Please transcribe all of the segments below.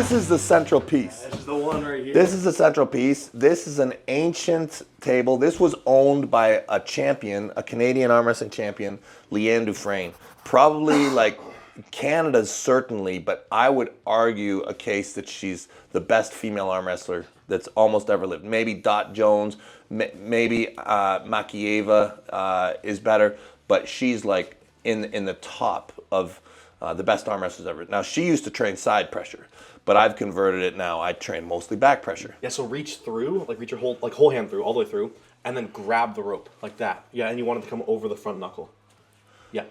This is the central piece. This is the one right here. This is the central piece. This is an ancient table. This was owned by a champion, a Canadian arm wrestling champion, Liane Dufresne. Probably like Canada's certainly, but I would argue a case that she's the best female arm wrestler that's almost ever lived. Maybe Dot Jones, maybe Makieva is better, but she's like in the top of the best arm wrestlers ever. Now, she used to train side pressure, but I've converted it now. I train mostly back pressure. Yeah, so reach through, like reach your whole hand through, all the way through, and then grab the rope, like that. Yeah, and you want it to come over the front knuckle. Yeah.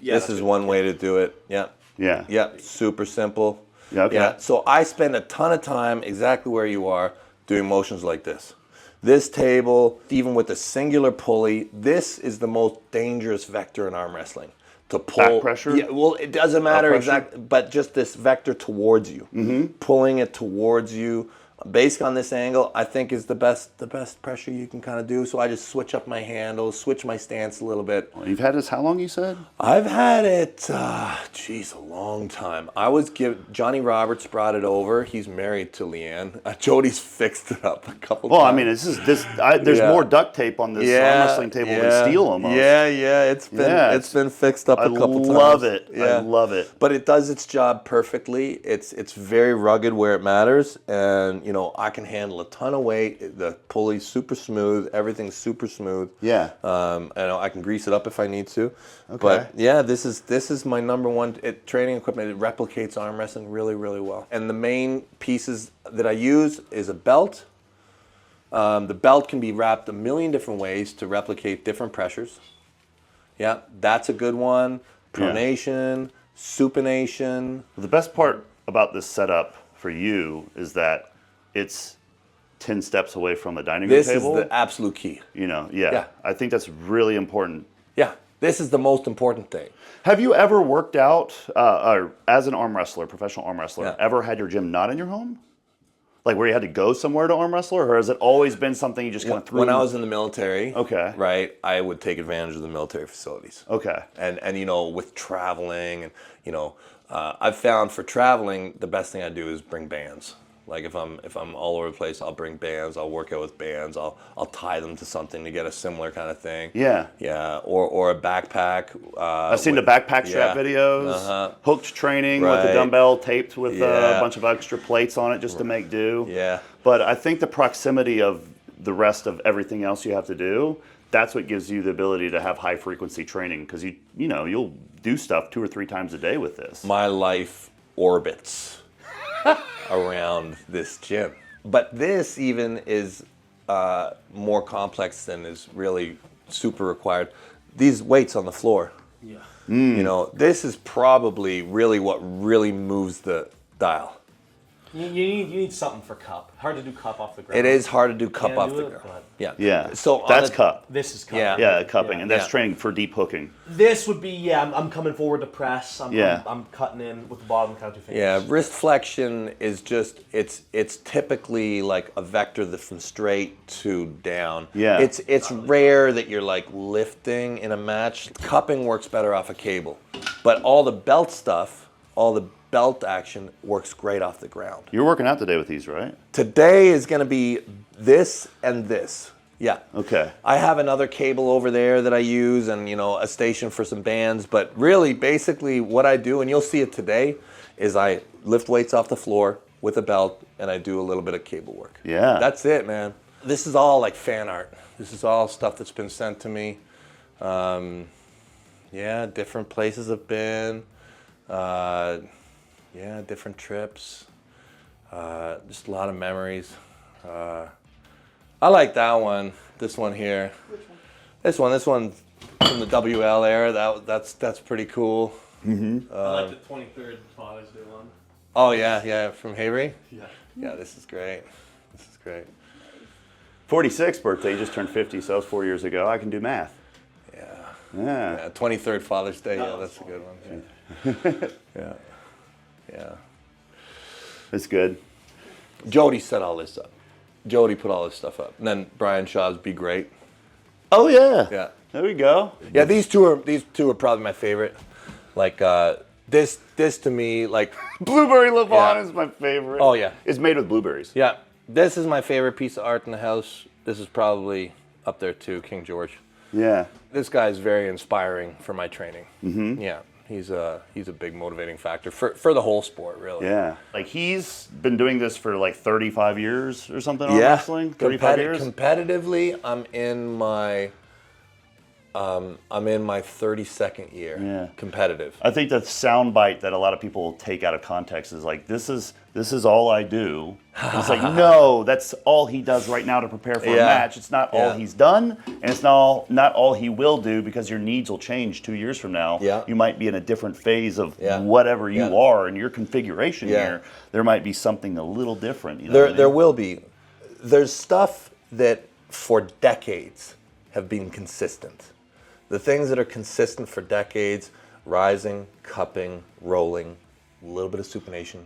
This is one way to do it. Yeah. Yeah. Yeah, super simple. Yeah, okay. Yeah. So I spend a ton of time exactly where you are doing motions like this. This table, even with a singular pulley, this is the most dangerous vector in arm wrestling. To pull. Back pressure? Yeah, well, it doesn't matter exactly, but just this vector towards you. Mm-hmm. Pulling it towards you. Based on this angle, I think is the best pressure you can kind of do. So I just switch up my handles, switch my stance a little bit. Well, you've had this how long, you said? I've had it, a long time. Johnny Roberts brought it over. He's married to Leanne. Jody's fixed it up a couple times. Well, I mean, there's more duct tape on this arm wrestling table than steel almost. Yeah, it's been fixed up a couple times. I love it. Yeah. I love it. But it does its job perfectly. It's very rugged where it matters, and I can handle a ton of weight. The pulley's super smooth. Everything's super smooth. Yeah. I can grease it up if I need to. Okay. But yeah, this is my number one training equipment. It replicates arm wrestling really, really well. And the main pieces that I use is a belt. The belt can be wrapped a million different ways to replicate different pressures. Yeah, that's a good one. Pronation, supination. The best part about this setup for you is that it's 10 steps away from the dining room table. This is the absolute key. Yeah. I think that's really important. Yeah, this is the most important thing. Have you ever worked out, or as an arm wrestler, professional arm wrestler, ever had your gym not in your home? Like where you had to go somewhere to arm wrestler, or has it always been something you just kind of threw? When I was in the military, right, I would take advantage of the military facilities. Okay. And with traveling, and I've found for traveling, the best thing I do is bring bands. Like if I'm all over the place, I'll bring bands. I'll work out with bands. I'll tie them to something to get a similar kind of thing. Yeah. Yeah. Or a backpack. I've seen the backpack strap videos. Hooked training with a dumbbell taped with a bunch of extra plates on it just to make do. Yeah. But I think the proximity of the rest of everything else you have to do, that's what gives you the ability to have high frequency training, because you'll do stuff 2 or 3 times a day with this. My life orbits around this gym. But this even is more complex than is really super required. These weights on the floor. Yeah. This is probably really what really moves the dial. You need something for cup. Hard to do cup off the ground. It is hard to do cup off the ground. Yeah. So that's cup. This is cup. Yeah, cupping, and that's training for deep hooking. This would be I'm coming forward to press. I'm cutting in with the bottom count 2 fingers. Yeah, wrist flexion is just it's typically like a vector that's from straight to down. Yeah. It's rare that you're like lifting in a match. Cupping works better off a cable, but all the belt stuff, all the belt action works great off the ground. You're working out today with these, right? Today is going to be this and this. Yeah. Okay. I have another cable over there that I use, and a station for some bands, but really basically what I do, and you'll see it today, is I lift weights off the floor with a belt and I do a little bit of cable work. Yeah. That's it, man. This is all like fan art. This is all stuff that's been sent to me. Different places I've been. Different trips. Just a lot of memories. I like that one. This one here. Which one? This one from the WL era. That's pretty cool. Mm-hmm. I like the 23rd Father's Day one. Oh yeah, from Havery. Yeah. Yeah, this is great. 46th birthday. You just turned 50, so that was 4 years ago. I can do math. Yeah. 23rd Father's Day. Yeah, that's a good one. Yeah. It's good. Jody set all this up. Jody put all this stuff up. And then Brian Shaw's Be Great. Oh yeah. Yeah. There we go. Yeah, these two are probably my favorite. Like This to me, like, Blueberry Levan Yeah. is my favorite. Oh, yeah. It's made with blueberries. yeah, this is my favorite piece of art in the house. This is probably up there too, King George. Yeah. This guy is very inspiring for my training. Mm-hmm. Yeah, he's a big motivating factor for the whole sport, really. Yeah. Like he's been doing this for like 35 years or something on Yeah, wrestling? 35 years? competitively, I'm in my 32nd year. Yeah. Competitive. I think the soundbite that a lot of people take out of context is like, this is all I do. And it's like, no, that's all he does right now to prepare for a Yeah. match. It's not all Yeah. he's done, and it's not all he will do, because your needs will change 2 years from now. Yeah. You might be in a different phase of Yeah. whatever you Yeah. are in your configuration Yeah. here. There might be something a little different. You know what I mean? There will be. There's stuff that for decades have been consistent. The things that are consistent for decades: rising, cupping, rolling, a little bit of supination,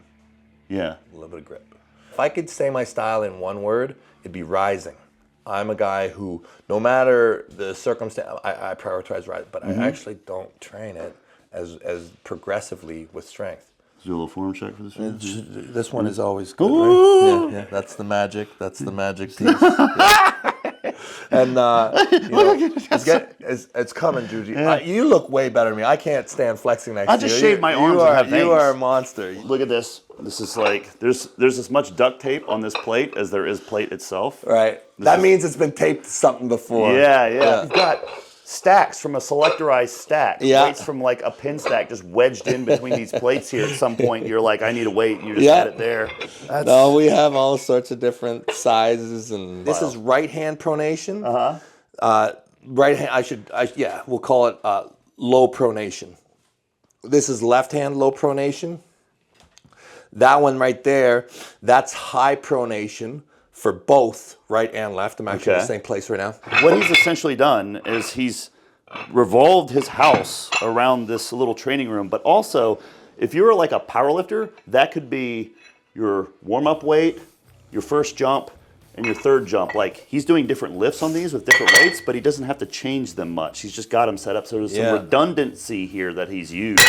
Yeah. a little bit of grip. If I could say my style in one word, it'd be rising. I'm a guy who, no matter the circumstance, I prioritize rising, but I actually don't train it as progressively with strength. Do a little form check for this one. This one is always good, right? Yeah, that's the magic. That's the magic piece. Yeah. And it's coming, Juji. Yeah. You look way better than me. I can't stand flexing next I to you. just shaved my arms You and are, have you veins. are a monster. Look at this. This is like, there's as much duct tape on this plate as there is plate itself. Right. That means it's been taped to something before. Yeah. You've got stacks from a selectorized stack. Yeah. Weights from like a pin stack just wedged in between these plates here. At some point, you're like, I need a weight, and you just Yeah. set it there. That's, No, we have all sorts of different sizes, and this is right hand pronation. Right hand. We'll call it low pronation. This is left hand low pronation. That one right there, that's high pronation for both right and left. I'm actually in the Okay. same place right now. what he's essentially done is he's revolved his house around this little training room. But also, if you're like a power lifter, that could be your warm-up weight, your first jump, and your third jump. Like, he's doing different lifts on these with different weights, but he doesn't have to change them much. He's just got them set up. So there's Yeah. some redundancy here that he's used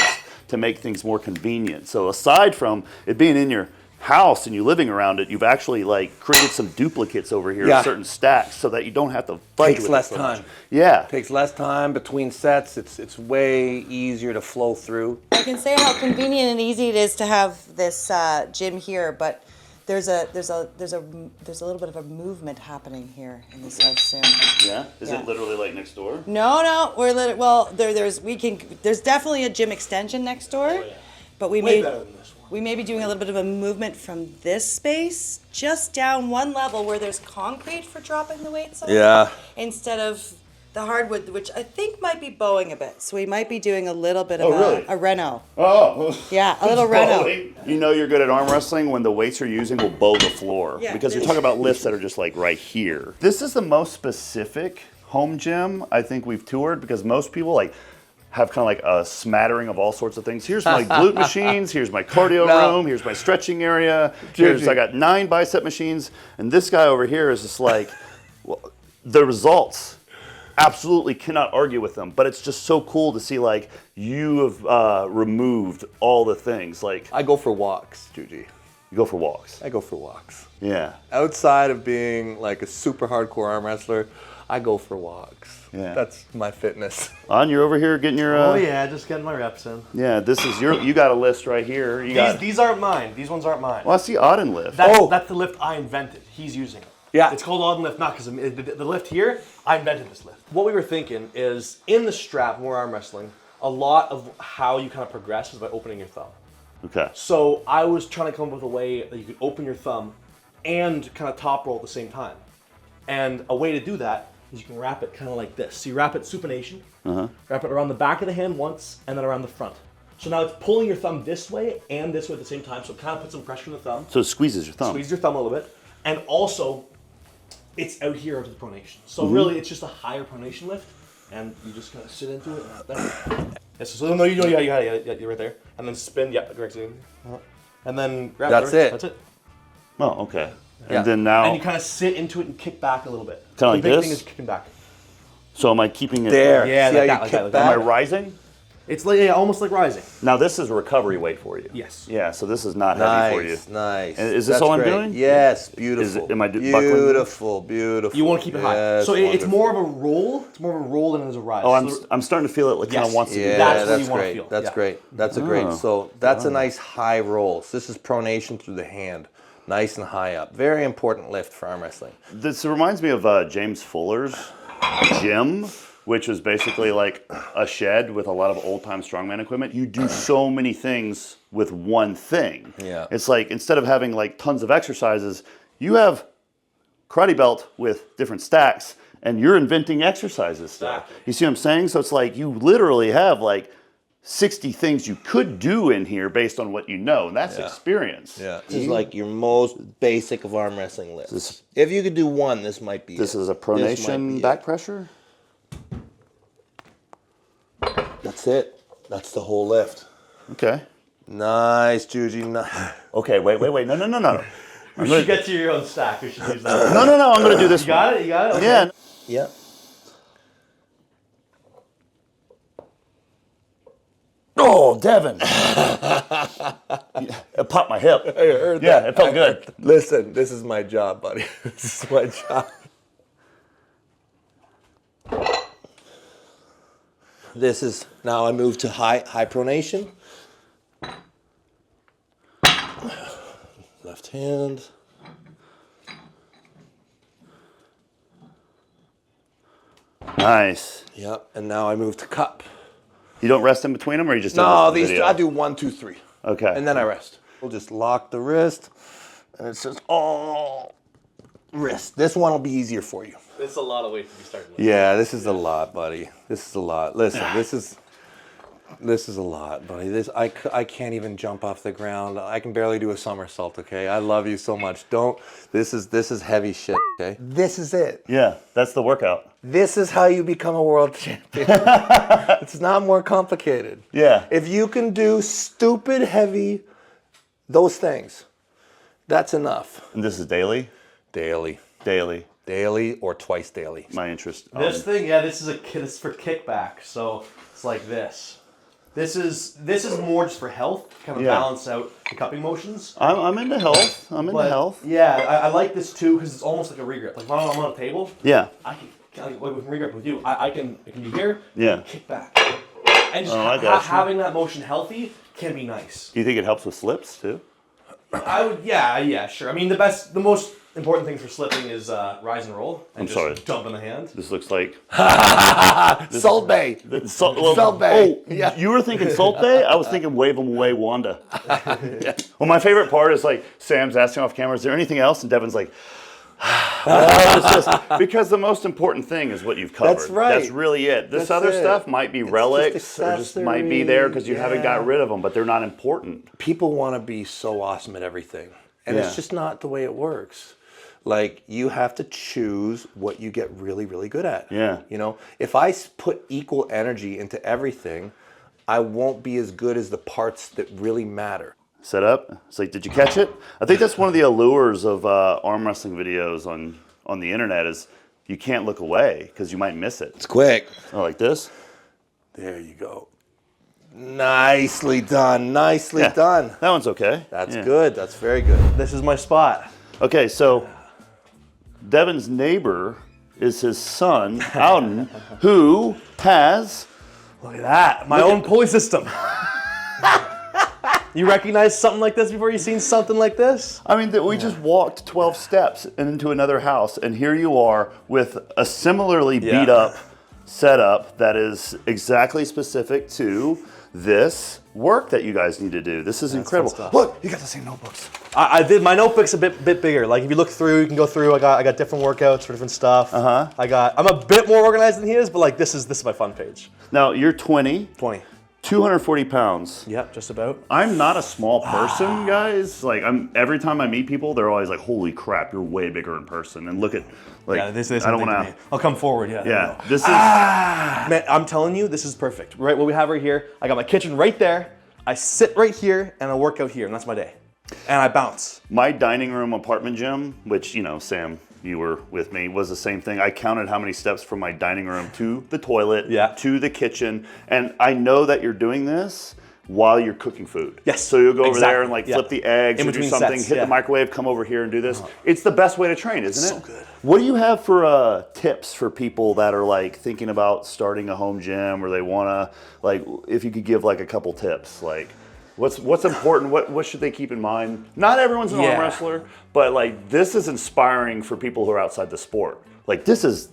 to make things more convenient. So aside from it being in your house and you living around it, you've actually like created some duplicates over here, Yeah. certain stacks, so that you don't have to fight Takes with less it so much. time. Yeah. Takes less time between sets. It's way easier to flow through. I can say how convenient and easy it is to have this gym here, but there's a little bit of a movement happening here in this house soon. Yeah. Is Yeah. it literally like next door? No, there's definitely a gym extension next door, but we Way may better than this one. we may be doing a little bit of a movement from this space just down one level where there's concrete for dropping the weights on. Yeah. Instead of the hardwood, which I think might be bowing a bit. So we might be doing a little bit Oh, of really? a reno. Oh. Yeah, a little reno. You know you're good at arm wrestling when the weights you're using will bow the floor. Yeah. Because you're talking about lifts that are just like right here. This is the most specific home gym I think we've toured, because most people like have kind of like a smattering of all sorts of things. Here's my glute machines, here's my cardio No. room, here's my stretching area, here's I got 9 bicep machines, and this guy over here is just like, well, the results. Absolutely cannot argue with them, but it's just so cool to see like you have removed all the things. Like, I go for walks, Juji. you go for walks. I go for walks. Yeah. Outside of being like a super hardcore arm wrestler, I go for walks. Yeah. That's my fitness. On, you're over here getting your. Oh yeah, just getting my reps in. Yeah, this is your. You got a list right here. You got. These aren't mine. These ones aren't mine. Well, I see Auden Lift. That's the lift I invented. He's using it. Yeah. It's called Auden Lift, not because the lift here, I invented this lift. What we were thinking is, in the strap, when we're arm wrestling, a lot of how you kind of progress is by opening your thumb. Okay. So I was trying to come up with a way that you could open your thumb and kind of top roll at the same time. And a way to do that is you can wrap it kind of like this. So you wrap it supination, wrap it around the back of the hand once, and then around the front. So now it's pulling your thumb this way and this way at the same time, so it kind of puts some pressure on the thumb. So it squeezes your thumb. Squeeze your thumb a little bit. And also, it's out here into the pronation. So really, it's just a higher pronation lift, and you just kind of sit into it. Yes, so no, you got it, you're right there. And then spin, correct. And then grab That's there. it. That's it. Oh, okay. Yeah. And then now. And you kind of sit into it and kick back a little bit. Kinda The like big this? thing is kicking back. So am I keeping it? There. Yeah, See like how that, you like kick that, Am I back? rising? It's like almost like rising. Now this is recovery weight for you. Yes. Yeah, so this is not heavy for you. Nice. And is this That's all I'm great. doing? Yes, beautiful. Am I buckling? Beautiful, beautiful. You want to keep it high. Yes, So it's wonderful. more of a roll. It's more of a roll than it is a rise. Oh, I'm starting to feel it like kind of Yes. wants to do Yeah, that. That's what you wanna great. feel. That's Yeah. great. That's a great. So that's a nice high roll. So this is pronation through the hand, nice and high up. Very important lift for arm wrestling. This reminds me of James Fuller's gym, which is basically like a shed with a lot of old-time strongman equipment. You do so many things with one thing. Yeah. It's like instead of having like tons of exercises, you have karate belt with different stacks, and you're inventing exercises still. Exactly. You see what I'm saying? So it's like you literally have like 60 things you could do in here based on what you know, and that's experience. Yeah. This is like your most basic of arm wrestling lifts. If you could do one, this might be This it. is a This might pronation be back it. pressure. That's it. That's the whole lift. Okay. Nice, Juji. Okay, wait. No. We should get to your own stack. We should use that. No, I'm gonna do this You got it? You got it? Okay. Yeah. Yeah. Oh, Devon. It popped my hip. I heard Yeah, that. it felt good. Listen, this is my job, buddy. This is my job. This is, now I move to high pronation. Left hand. Nice. Yep, and now I move to cup. You don't rest in between them, or you just don't No, listen to these the video? I do 1, 2, 3. Okay. And then I rest. We'll just lock the wrist. And it says, oh, wrist. This one will be easier for you. It's a lot of weight to be starting with. Yeah, this is a lot, buddy. This is a lot. Listen, this is a lot, buddy. I can't even jump off the ground. I can barely do a somersault, okay? I love you so much. This is heavy shit, okay? This is it. Yeah, that's the workout. This is how you become a world champion. It's not more complicated. Yeah. If you can do stupid heavy, those things, that's enough. And this is daily? Daily. Daily or twice daily. My interest. This thing, this is for kickback. So it's like this. This is more just for health, kind of balance out the cupping motions. I'm into health. I'm into health. Yeah, I like this too because it's almost like a regrip. Like when I'm on a table, Yeah. I can with regrip with you. I can be here, Yeah. kick back, and just I got you. having that motion healthy can be nice. Do you think it helps with slips too? I would, yeah, sure. I mean, the most important thing for slipping is rise and roll, and sorry. dump in the hand. This looks like Salt Bay. Salt Bay. Oh, you were thinking Salt Bay? I was thinking Wave 'em Away Wanda. Well, my favorite part is like Sam's asking off camera, is there anything else? And Devon's like, it's just, because the most important thing is what you've covered. That's right. That's really it. This That's other it. stuff might be It's relics just or just might be there because you haven't got yeah. rid of them, but they're not important. People want to be so awesome at everything. And Yeah. it's just not the way it works. Like, you have to choose what you get really, really good at. Yeah. You know, if I put equal energy into everything, I won't be as good as the parts that really matter. Set up. It's like, did you catch it? I think that's one of the allures of arm wrestling videos on the internet is you can't look away because you might miss it. It's quick. Oh, like this? There you go. Nicely done. Nicely Yeah. done. That one's okay. That's Yeah. good. That's very good. This is my spot. Okay, so Devon's neighbor is his son, Auden, who has... Look at that, my own pulley system. You recognize something like this before? You seen something like this? I mean, we just walked 12 steps into another house, and here you are with a similarly beat up setup that is exactly specific to this work that you guys need to do. This is incredible. fun stuff. Look, you got the same notebooks. I did. My notebook's a bit bigger. Like if you look through, you can go through. I got different workouts for different stuff. I'm a bit more organized than he is, but like this is my fun page. Now, you're 20, 20. 240 pounds. Yep, just about. I'm not a small person, guys. Like, every time I meet people, they're always like, "Holy crap, you're way bigger in person." And look at, like, Yeah, this I don't want want to. I'll come forward. Yeah. Yeah, this is. Man, I'm telling you, this is perfect. Right, what we have right here. I got my kitchen right there. I sit right here and I work out here, and that's my day. And I bounce. My dining room apartment gym, which, you know, Sam you were with me, was the same thing. I counted how many steps from my dining room to the toilet, to the kitchen, and I know that you're doing this while you're cooking food. Yes. So you'll go over there and like flip the eggs, in or do between something, sets, hit the microwave, come over here and do this. It's the best way to train, isn't it? So good. What do you have for tips for people that are like thinking about starting a home gym, or they want to, like, if you could give like a couple tips, like what's important, what should they keep in mind? Not everyone's an arm wrestler, but like this is inspiring for people who are outside the sport. Like this is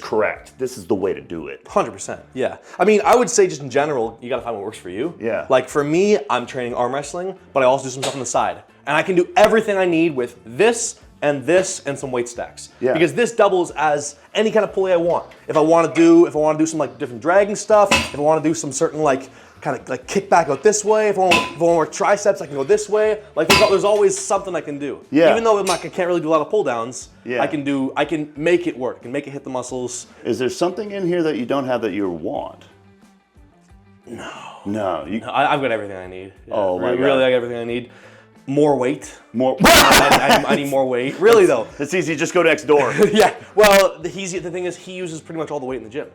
correct. This is the way to do it. 100%. Yeah. I mean, I would say just in general, you got to find what works for you. Yeah. Like for me, I'm training arm wrestling, but I also do some stuff on the side. And I can do everything I need with this and some weight stacks. Yeah. Because this doubles as any kind of pulley I want. If I want to do some like different dragging stuff, if I want to do some certain like kind of like kick back out this way, if I want to work triceps, I can go this way. Like there's always something I can do. Yeah. Even though I can't really do a lot of pull downs, Yeah. I can make it work and make it hit the muscles. Is there something in here that you don't have that you want? No. No. I've got everything I need. Yeah, Oh my God. Really, I got everything I need. More weight. More. I need more weight. Really though. It's easy. Just go next door. Yeah. Well, the thing is, he uses pretty much all the weight in the gym.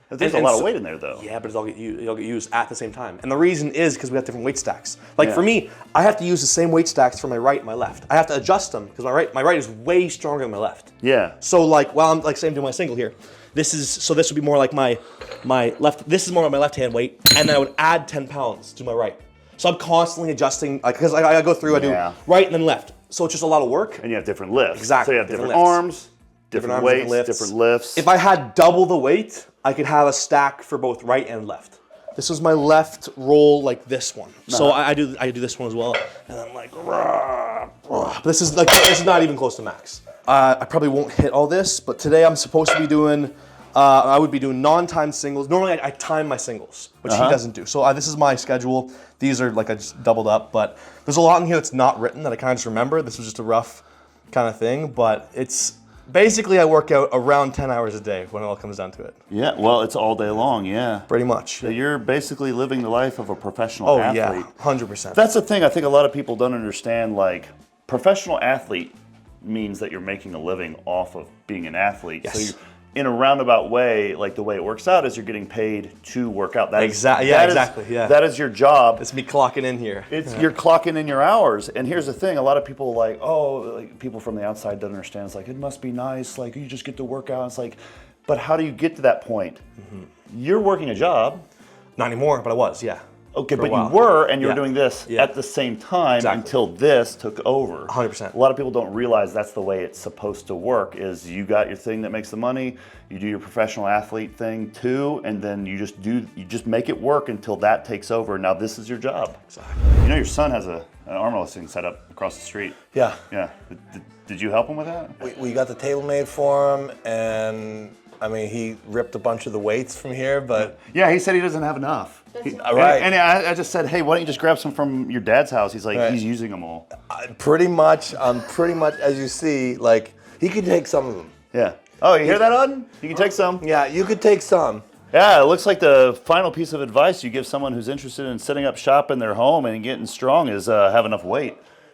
There's a lot of weight in there, though. Yeah, but it'll get used at the same time. And the reason is because we have different weight stacks. Like for me, I have to use the same weight stacks for my right and my left. I have to adjust them because my right is way stronger than my left. Yeah. So like, while I'm like say I'm doing my single here, this would be more like my left. This is more of my left hand weight, and then I would add 10 pounds to my right. So I'm constantly adjusting, like, because I go through, I do right and then left. So it's just a lot of work. And you have different lifts. Exactly. So you have different lifts. arms, different weights, different lifts. If I had double the weight, I could have a stack for both right and left. This was my left roll, like this one. So I do this one as well, and I'm like, but this is not even close to max. I probably won't hit all this, but today I'm supposed to be doing. I would be doing non-timed singles. Normally I time my singles, which he doesn't do. So this is my schedule. These are like I just doubled up, but there's a lot in here that's not written that I kind of just remember. This was just a rough kind of thing, but it's basically I work out around 10 hours a day when it all comes down to it. Yeah, well, it's all day long, yeah. Pretty much. So you're basically living the life of a professional athlete. Oh yeah, 100%. That's the thing I think a lot of people don't understand. Like, professional athlete means that you're making a living off of being an athlete. Yes. So you're, in a roundabout way, like the way it works out is you're getting paid to work out. That exactly. That is your job. It's me clocking in here. You're clocking in your hours. And here's the thing, a lot of people like, like people from the outside don't understand. It's like, it must be nice, like you just get to work out. It's like, but how do you get to that point? You're working a job. Not anymore, but I was, yeah. Okay, but you were, and you were doing this Yeah. at the same time Exactly. until this took over. 100%. A lot of people don't realize that's the way it's supposed to work, is you got your thing that makes the money, you do your professional athlete thing too, and then you just make it work until that takes over. Now this is your job. Exactly. You know your son has an arm wrestling set up across the street. Yeah. Yeah. Did you help him with that? We got the table made for him, and I mean, he ripped a bunch of the weights from here, but Yeah, he said he doesn't have enough. right. And I just said, hey, why don't you just grab some from your dad's house? He's like, Right. he's using them all. pretty much, as you see, like, he could take some of them. Yeah. Oh, you hear that, Auden? You can take some. Yeah, you could take some. Yeah, it looks like the final piece of advice you give someone who's interested in setting up shop in their home and getting strong is have enough weight.